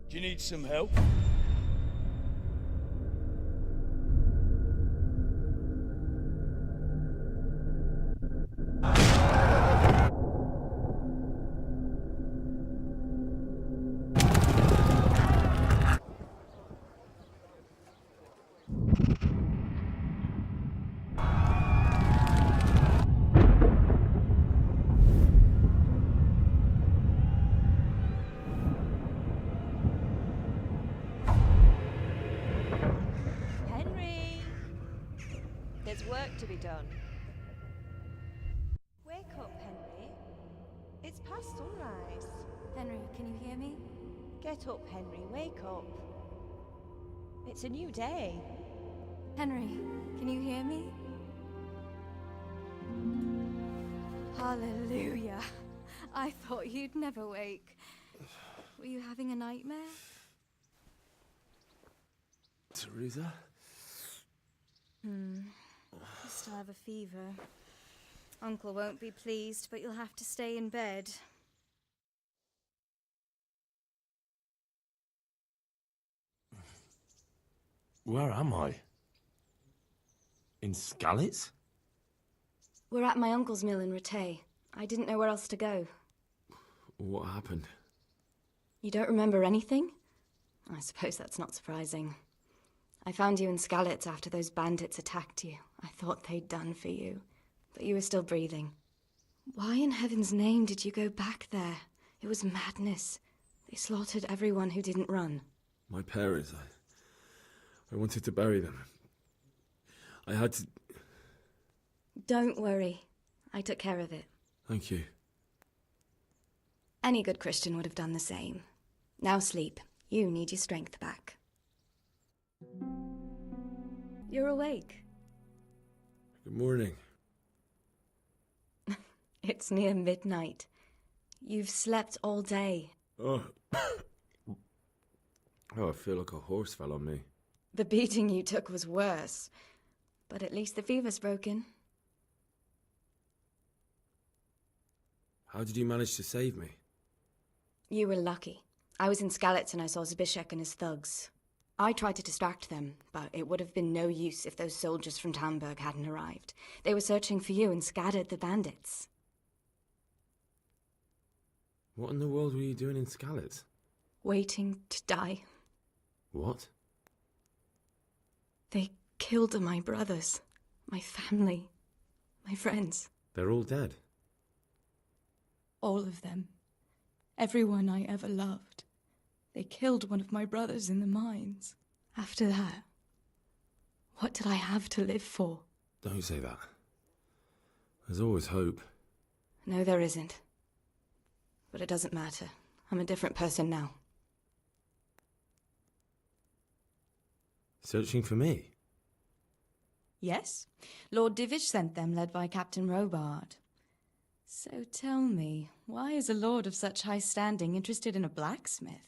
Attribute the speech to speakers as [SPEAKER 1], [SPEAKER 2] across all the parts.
[SPEAKER 1] Do you need some help?
[SPEAKER 2] Henry! There's work to be done. Wake up, Henry. It's past sunrise.
[SPEAKER 3] Henry, can you hear me?
[SPEAKER 2] Get up, Henry. Wake up. It's a new day.
[SPEAKER 3] Henry, can you hear me? Hallelujah. I thought you'd never wake. Were you having a nightmare?
[SPEAKER 4] Teresa?
[SPEAKER 3] You still have a fever. Uncle won't be pleased, but you'll have to stay in bed.
[SPEAKER 4] Where am I? In Skalitz?
[SPEAKER 3] We're at my uncle's mill in Rattay. I didn't know where else to go.
[SPEAKER 4] What happened?
[SPEAKER 3] You don't remember anything? I suppose that's not surprising. I found you in Skalitz after those bandits attacked you. I thought they'd done for you, but you were still breathing. Why in heaven's name did you go back there? It was madness. They slaughtered everyone who didn't run.
[SPEAKER 4] My parents, I wanted to bury them. I had to...
[SPEAKER 3] Don't worry. I took care of it.
[SPEAKER 4] Thank you.
[SPEAKER 3] Any good Christian would have done the same. Now sleep. You need your strength back. You're awake.
[SPEAKER 4] Good morning.
[SPEAKER 3] It's near midnight. You've slept all day.
[SPEAKER 4] Oh. Oh, I feel like a horse fell on me.
[SPEAKER 3] The beating you took was worse. But at least the fever's broken.
[SPEAKER 4] How did you manage to save me?
[SPEAKER 3] You were lucky. I was in Skalitz and I saw Zbyszek and his thugs. I tried to distract them, but it would have been no use if those soldiers from Tamburg hadn't arrived. They were searching for you and scattered the bandits.
[SPEAKER 4] What in the world were you doing in Skalitz?
[SPEAKER 3] Waiting to die.
[SPEAKER 4] What?
[SPEAKER 3] They killed my brothers, my family, my friends.
[SPEAKER 4] They're all dead.
[SPEAKER 5] All of them. Everyone I ever loved. They killed one of my brothers in the mines. After that, what did I have to live for?
[SPEAKER 4] Don't say that. There's always hope.
[SPEAKER 3] No, there isn't. But it doesn't matter. I'm a different person now.
[SPEAKER 4] Searching for me?
[SPEAKER 5] Yes. Lord Divish sent them, led by Captain Robard. So tell me, why is a lord of such high standing interested in a blacksmith?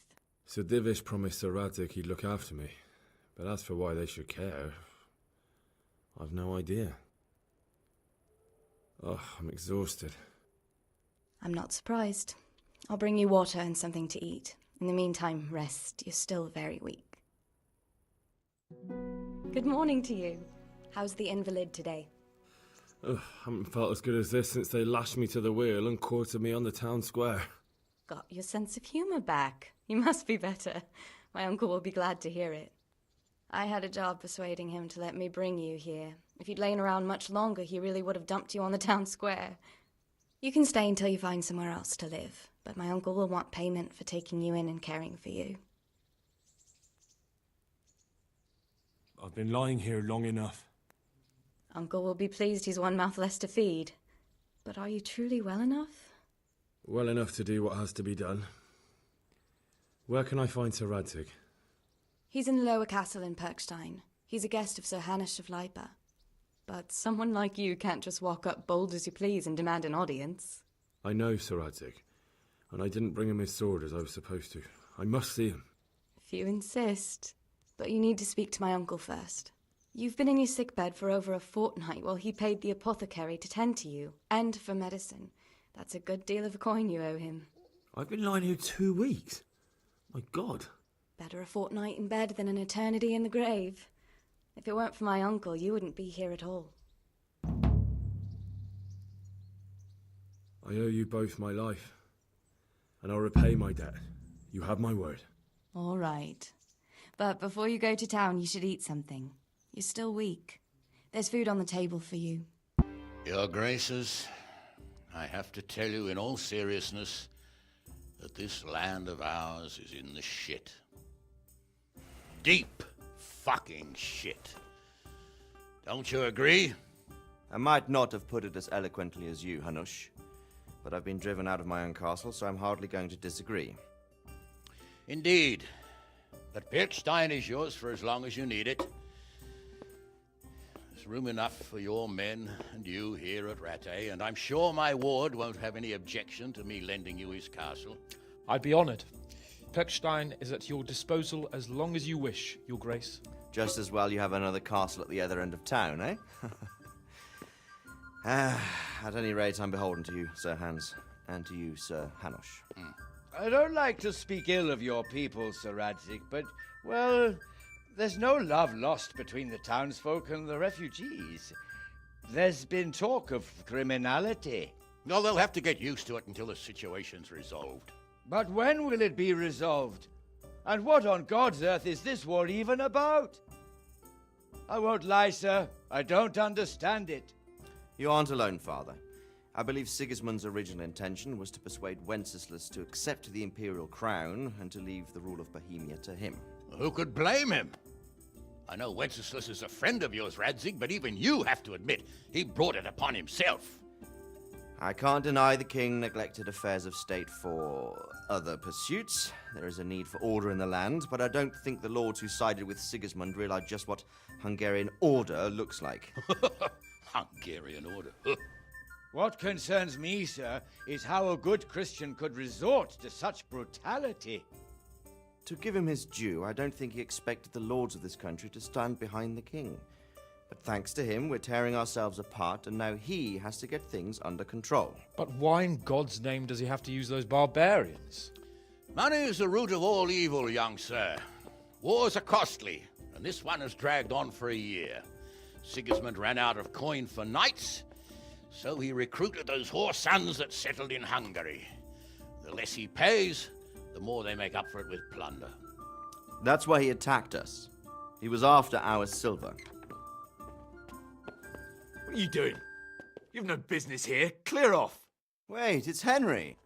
[SPEAKER 4] Sir Divish promised Sir Radzig he'd look after me. But as for why they should care, I've no idea. Oh, I'm exhausted.
[SPEAKER 3] I'm not surprised. I'll bring you water and something to eat. In the meantime, rest. You're still very weak. Good morning to you. How's the invalid today?
[SPEAKER 4] Ugh, haven't felt as good as this since they lashed me to the wheel and quartered me on the town square.
[SPEAKER 3] Got your sense of humor back. You must be better. My uncle will be glad to hear it. I had a job persuading him to let me bring you here. If you'd lain around much longer, he really would have dumped you on the town square. You can stay until you find somewhere else to live, but my uncle will want payment for taking you in and caring for you.
[SPEAKER 6] I've been lying here long enough.
[SPEAKER 3] Uncle will be pleased he's one mouth less to feed. But are you truly well enough?
[SPEAKER 4] Well enough to do what has to be done. Where can I find Sir Radzig?
[SPEAKER 3] He's in the lower castle in Perkstein. He's a guest of Sir Hanush of Leipa. But someone like you can't just walk up bold as you please and demand an audience.
[SPEAKER 4] I know Sir Radzig, and I didn't bring him his sword as I was supposed to. I must see him.
[SPEAKER 3] If you insist. But you need to speak to my uncle first. You've been in your sickbed for over a fortnight while he paid the apothecary to tend to you, and for medicine. That's a good deal of coin you owe him.
[SPEAKER 4] I've been lying here 2 weeks. My God.
[SPEAKER 3] Better a fortnight in bed than an eternity in the grave. If it weren't for my uncle, you wouldn't be here at all.
[SPEAKER 4] I owe you both my life, and I'll repay my debt. You have my word.
[SPEAKER 5] All right. But before you go to town, you should eat something. You're still weak. There's food on the table for you.
[SPEAKER 1] Your Graces, I have to tell you in all seriousness that this land of ours is in the shit. Deep fucking shit. Don't you agree?
[SPEAKER 7] I might not have put it as eloquently as you, Hanush, but I've been driven out of my own castle, so I'm hardly going to disagree.
[SPEAKER 1] Indeed. But Pirkstein is yours for as long as you need it. There's room enough for your men and you here at Rattay, and I'm sure my ward won't have any objection to me lending you his castle.
[SPEAKER 8] I'd be honoured. Pirkstein is at your disposal as long as you wish, Your Grace.
[SPEAKER 7] Just as well you have another castle at the other end of town, eh? At any rate, I'm beholden to you, Sir Hans, and to you, Sir Hanush.
[SPEAKER 9] I don't like to speak ill of your people, Sir Radzig, but, well, there's no love lost between the townsfolk and the refugees. There's been talk of criminality.
[SPEAKER 1] Well, they'll have to get used to it until the situation's resolved.
[SPEAKER 9] But when will it be resolved? And what on God's earth is this war even about? I won't lie, sir. I don't understand it.
[SPEAKER 7] You aren't alone, Father. I believe Sigismund's original intention was to persuade Wenceslas to accept the imperial crown and to leave the rule of Bohemia to him.
[SPEAKER 1] Who could blame him? I know Wenceslas is a friend of yours, Radzig, but even you have to admit he brought it upon himself.
[SPEAKER 7] I can't deny the king neglected affairs of state for other pursuits. There is a need for order in the land, but I don't think the lords who sided with Sigismund realized just what Hungarian order looks like.
[SPEAKER 1] Hungarian order.
[SPEAKER 9] What concerns me, sir, is how a good Christian could resort to such brutality.
[SPEAKER 7] To give him his due, I don't think he expected the lords of this country to stand behind the king. But thanks to him, we're tearing ourselves apart, and now he has to get things under control.
[SPEAKER 8] But why in God's name does he have to use those barbarians?
[SPEAKER 1] Money is the root of all evil, young sir. Wars are costly, and this one has dragged on for a year. Sigismund ran out of coin for knights, so he recruited those whore sons that settled in Hungary. The less he pays, the more they make up for it with plunder.
[SPEAKER 7] That's why he attacked us. He was after our silver.
[SPEAKER 10] What are you doing? You've no business here. Clear off.
[SPEAKER 7] Wait, it's Henry.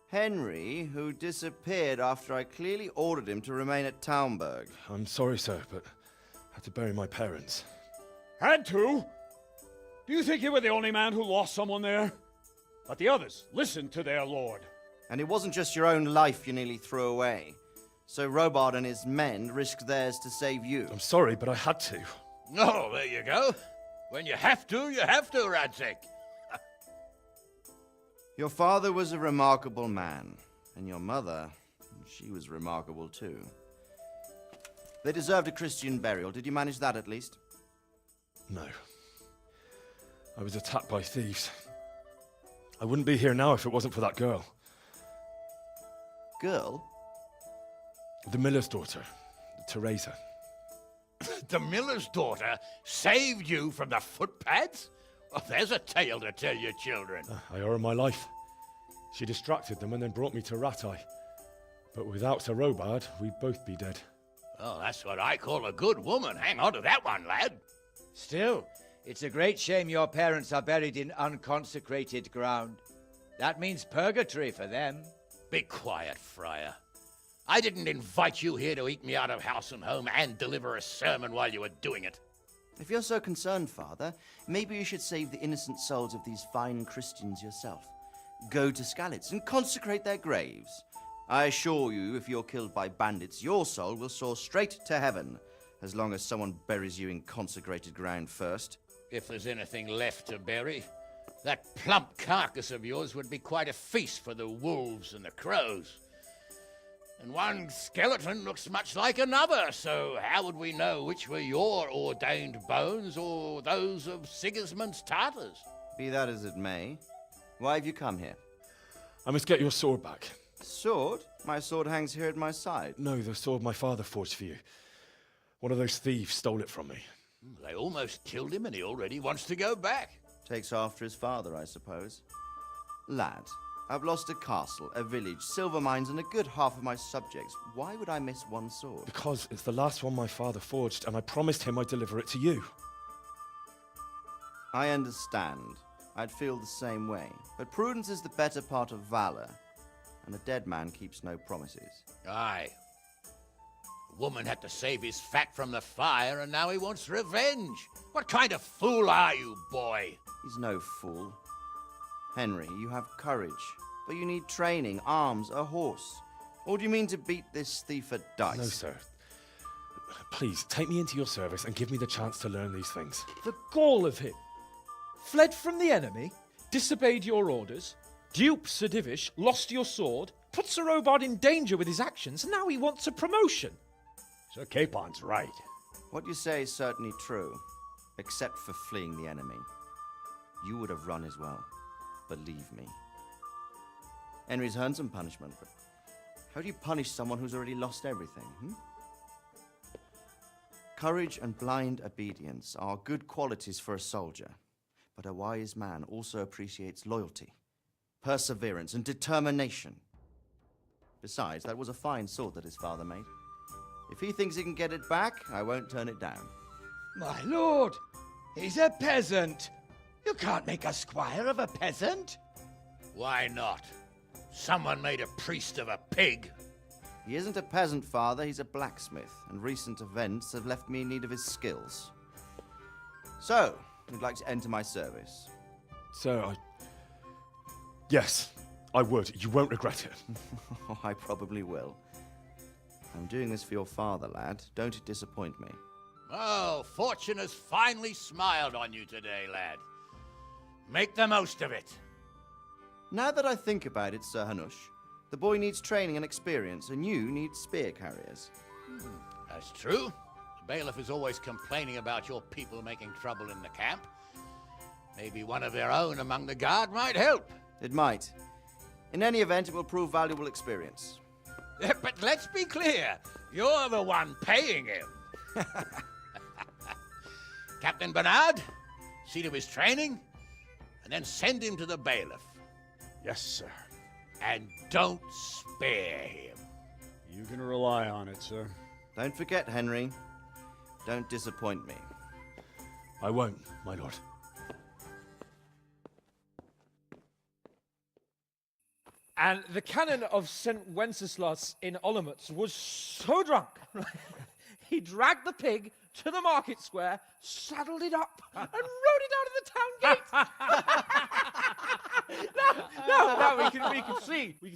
[SPEAKER 7] Henry, who disappeared after I clearly ordered him to remain at Taunberg.
[SPEAKER 4] I'm sorry, sir, but I had to bury my parents.
[SPEAKER 11] Had to? Do you think you were the only man who lost someone there? But the others listened to their lord.
[SPEAKER 7] And it wasn't just your own life you nearly threw away. So Robard and his men risked theirs to save you.
[SPEAKER 4] I'm sorry, but I had to.
[SPEAKER 1] Oh, there you go. When you have to, Radzig.
[SPEAKER 7] Your father was a remarkable man, and your mother, she was remarkable too. They deserved a Christian burial. Did you manage that at least?
[SPEAKER 4] No. I was attacked by thieves. I wouldn't be here now if it wasn't for that girl.
[SPEAKER 7] Girl?
[SPEAKER 4] The miller's daughter, Teresa.
[SPEAKER 1] The miller's daughter saved you from the footpads? Oh, there's a tale to tell your children.
[SPEAKER 4] I owe her my life. She distracted them and then brought me to Rattay. But without Sir Robard, we'd both be dead.
[SPEAKER 1] Oh, that's what I call a good woman. Hang on to that one, lad.
[SPEAKER 9] Still, it's a great shame your parents are buried in unconsecrated ground. That means purgatory for them.
[SPEAKER 1] Be quiet, Friar. I didn't invite you here to eat me out of house and home and deliver a sermon while you were doing it.
[SPEAKER 7] If you're so concerned, Father, maybe you should save the innocent souls of these fine Christians yourself. Go to Skalitz and consecrate their graves. I assure you, if you're killed by bandits, your soul will soar straight to heaven, as long as someone buries you in consecrated ground first.
[SPEAKER 1] If there's anything left to bury, that plump carcass of yours would be quite a feast for the wolves and the crows. And one skeleton looks much like another, so how would we know which were your ordained bones or those of Sigismund's Tartars?
[SPEAKER 7] Be that as it may, why have you come here?
[SPEAKER 4] I must get your sword back.
[SPEAKER 7] Sword? My sword hangs here at my side.
[SPEAKER 4] No, the sword my father forged for you. One of those thieves stole it from me.
[SPEAKER 1] They almost killed him and he already wants to go back.
[SPEAKER 7] Takes after his father, I suppose. Lad, I've lost a castle, a village, silver mines, and a good half of my subjects. Why would I miss one sword?
[SPEAKER 4] Because it's the last one my father forged, and I promised him I'd deliver it to you.
[SPEAKER 7] I understand. I'd feel the same way. But prudence is the better part of valor, and a dead man keeps no promises.
[SPEAKER 1] Aye. The woman had to save his fat from the fire, and now he wants revenge. What kind of fool are you, boy?
[SPEAKER 7] He's no fool. Henry, you have courage, but you need training, arms, a horse. Or do you mean to beat this thief at dice?
[SPEAKER 4] No, sir. Please, take me into your service and give me the chance to learn these things.
[SPEAKER 8] The gall of him. Fled from the enemy, disobeyed your orders, duped Sir Divish, lost your sword, put Sir Robard in danger with his actions, and now he wants a promotion.
[SPEAKER 11] Sir Capon's right.
[SPEAKER 7] What you say is certainly true, except for fleeing the enemy. You would have run as well. Believe me. Henry's earned some punishment, but how do you punish someone who's already lost everything? Courage and blind obedience are good qualities for a soldier, but a wise man also appreciates loyalty, perseverance, and determination. Besides, that was a fine sword that his father made. If he thinks he can get it back, I won't turn it down.
[SPEAKER 9] My lord, he's a peasant. You can't make a squire of a peasant.
[SPEAKER 1] Why not? Someone made a priest of a pig.
[SPEAKER 7] He isn't a peasant, father, he's a blacksmith, and recent events have left me in need of his skills. So, you'd like to enter my service?
[SPEAKER 4] Sir, Yes, I would. You won't regret it.
[SPEAKER 7] Oh, I probably will. I'm doing this for your father, lad. Don't it disappoint me.
[SPEAKER 1] Oh, fortune has finally smiled on you today, lad. Make the most of it.
[SPEAKER 7] Now that I think about it, Sir Hanush, the boy needs training and experience, and you need spear carriers.
[SPEAKER 1] That's true. The bailiff is always complaining about your people making trouble in the camp. Maybe one of their own among the guard might help.
[SPEAKER 7] It might. In any event, it will prove valuable experience.
[SPEAKER 1] But let's be clear. You're the one paying him. Captain Bernard, see to his training, and then send him to the bailiff.
[SPEAKER 11] Yes, sir.
[SPEAKER 1] And don't spare him.
[SPEAKER 11] You can rely on it, sir.
[SPEAKER 7] Don't forget, Henry. Don't disappoint me.
[SPEAKER 4] I won't, my lord.
[SPEAKER 8] And the canon of St. Wenceslas in Olomouc was so drunk, he dragged the pig to the market square, saddled it up, and rode it out of the town gate. No, we could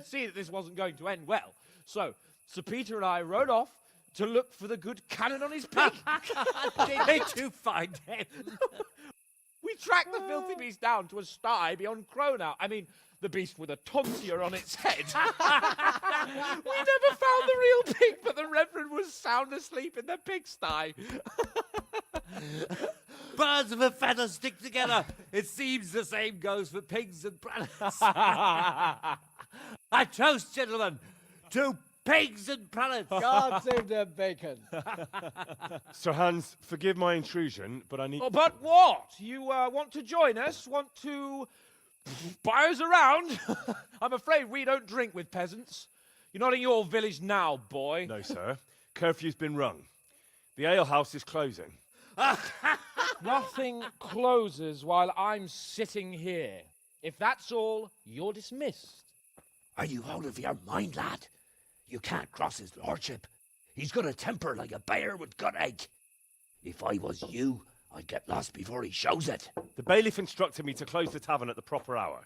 [SPEAKER 8] see that this wasn't going to end well. So, Sir Peter and I rode off to look for the good canon on his pig.
[SPEAKER 10] Did you find him?
[SPEAKER 8] We tracked the filthy beast down to a sty beyond Cronau. I mean, the beast with a tonsure on its head. We never found the real pig, but the Reverend was sound asleep in the pigsty.
[SPEAKER 10] Birds of a feather stick together. It seems the same goes for pigs and prelates. I toast, gentlemen, to pigs and prelates.
[SPEAKER 9] God save their bacon.
[SPEAKER 4] Sir Hans, forgive my intrusion, but I need...
[SPEAKER 8] Oh, but what? You want to join us? Want to buy us around? I'm afraid we don't drink with peasants. You're not in your village now, boy.
[SPEAKER 4] No, sir. Curfew's been rung. The alehouse is closing.
[SPEAKER 8] Nothing closes while I'm sitting here. If that's all, you're dismissed.
[SPEAKER 10] Are you out of your mind, lad? You can't cross his lordship. He's got a temper like a bear with gut ache. If I was you, I'd get lost before he shows it.
[SPEAKER 4] The bailiff instructed me to close the tavern at the proper hour.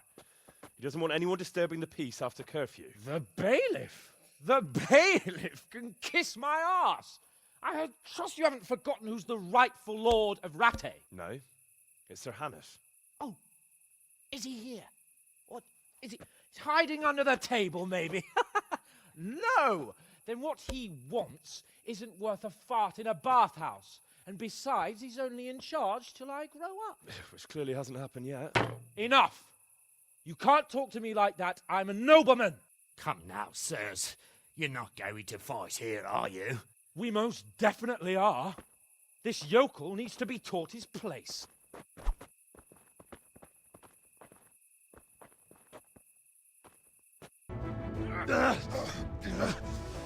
[SPEAKER 4] He doesn't want anyone disturbing the peace after curfew.
[SPEAKER 8] The bailiff? The bailiff can kiss my arse. I trust you haven't forgotten who's the rightful lord of Rattay.
[SPEAKER 4] No, it's Sir Hannes.
[SPEAKER 8] Oh, is he here? What, is he he's hiding under the table, maybe? No! Then what he wants isn't worth a fart in a bathhouse. And besides, he's only in charge till I grow up.
[SPEAKER 4] Which clearly hasn't happened yet.
[SPEAKER 8] Enough! You can't talk to me like that. I'm a nobleman.
[SPEAKER 10] Come now, sirs. You're not going to fight here, are you?
[SPEAKER 8] We most definitely are. This yokel needs to be taught his place.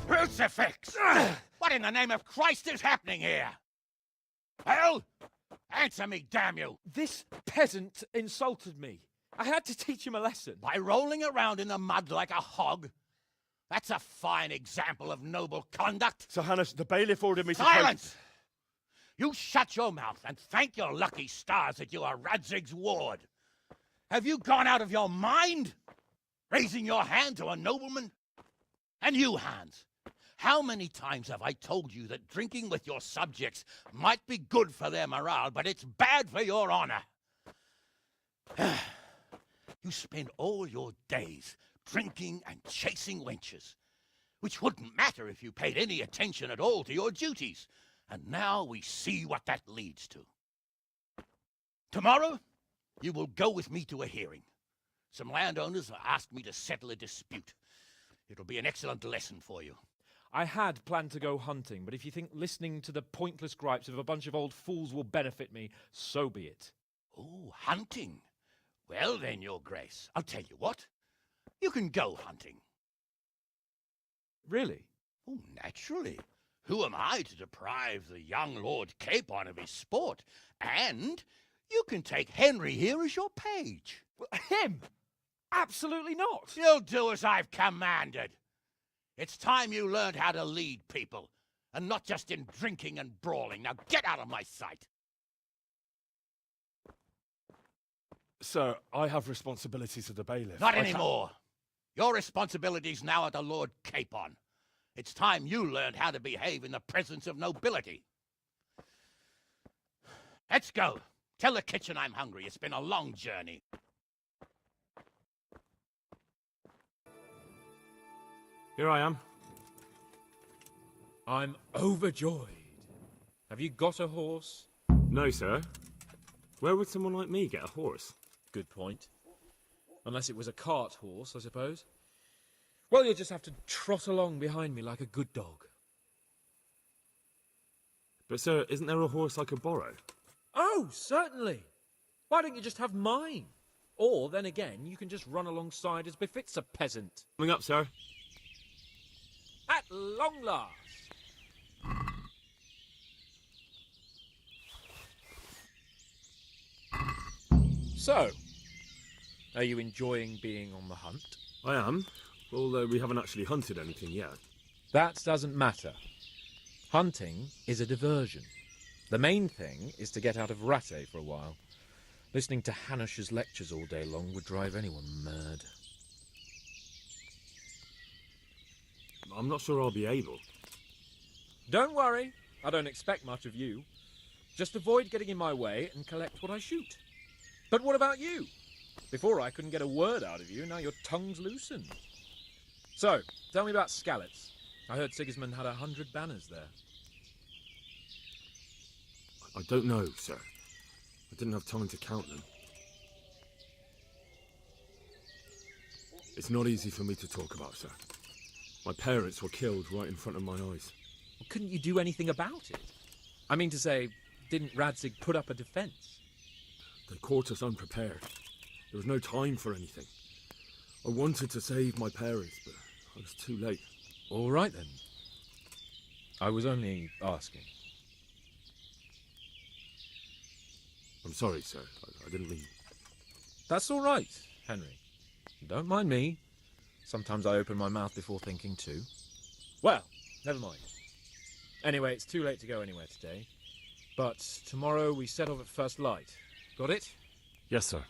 [SPEAKER 1] Crucifix! What in the name of Christ is happening here? Hell? Answer me, damn you!
[SPEAKER 8] This peasant insulted me. I had to teach him a lesson.
[SPEAKER 1] By rolling around in the mud like a hog? That's a fine example of noble conduct.
[SPEAKER 4] Sir Hanush, the bailiff ordered me to...
[SPEAKER 1] Silence! You shut your mouth and thank your lucky stars that you are Radzig's ward. Have you gone out of your mind? Raising your hand to a nobleman? And you, Hans, how many times have I told you that drinking with your subjects might be good for their morale, but it's bad for your honor? You spend all your days drinking and chasing wenches, which wouldn't matter if you paid any attention at all to your duties. And now we see what that leads to. Tomorrow, you will go with me to a hearing. Some landowners have asked me to settle a dispute. It'll be an excellent lesson for you.
[SPEAKER 8] I had planned to go hunting, but if you think listening to the pointless gripes of a bunch of old fools will benefit me, so be it.
[SPEAKER 1] Oh, hunting. Well then, Your Grace, I'll tell you what. You can go hunting.
[SPEAKER 8] Really?
[SPEAKER 1] Oh, naturally. Who am I to deprive the young Lord Capon of his sport? And you can take Henry here as your page.
[SPEAKER 8] Him? Absolutely not.
[SPEAKER 1] You'll do as I've commanded. It's time you learned how to lead people, and not just in drinking and brawling. Now get out of my sight.
[SPEAKER 4] Sir, I have responsibilities as the bailiff.
[SPEAKER 1] Not anymore. Your responsibilities now are the Lord Capon. It's time you learned how to behave in the presence of nobility. Let's go. Tell the kitchen I'm hungry. It's been a long journey.
[SPEAKER 4] Here I am.
[SPEAKER 6] I'm overjoyed. Have you got a horse?
[SPEAKER 4] No, sir. Where would someone like me get a horse?
[SPEAKER 6] Good point. Unless it was a cart horse, I suppose. Well, you'll just have to trot along behind me like a good dog.
[SPEAKER 4] But, sir, isn't there a horse I could borrow?
[SPEAKER 6] Oh, certainly. Why don't you just have mine? Or, then again, you can just run alongside as befits a peasant.
[SPEAKER 4] Coming up, sir.
[SPEAKER 6] At long last. So, are you enjoying being on the hunt?
[SPEAKER 4] I am, although we haven't actually hunted anything yet.
[SPEAKER 6] That doesn't matter. Hunting is a diversion. The main thing is to get out of Rattay for a while. Listening to Hanush's lectures all day long would drive anyone mad.
[SPEAKER 4] I'm not sure I'll be able.
[SPEAKER 6] Don't worry. I don't expect much of you. Just avoid getting in my way and collect what I shoot. But what about you? Before I couldn't get a word out of you, now your tongue's loosened. So, tell me about Skalitz. I heard Sigismund had 100 banners there.
[SPEAKER 4] I don't know, sir. I didn't have time to count them. It's not easy for me to talk about, sir. My parents were killed right in front of my eyes.
[SPEAKER 6] Well, couldn't you do anything about it? I mean to say, didn't Radzig put up a defence?
[SPEAKER 4] They caught us unprepared. There was no time for anything. I wanted to save my parents, but I was too late.
[SPEAKER 6] All right, then. I was only asking.
[SPEAKER 4] I'm sorry, sir. I didn't mean...
[SPEAKER 6] That's all right, Henry. Don't mind me. Sometimes I open my mouth before thinking too. Well, never mind. Anyway, it's too late to go anywhere today. But tomorrow we set off at first light. Got it?
[SPEAKER 4] Yes, sir.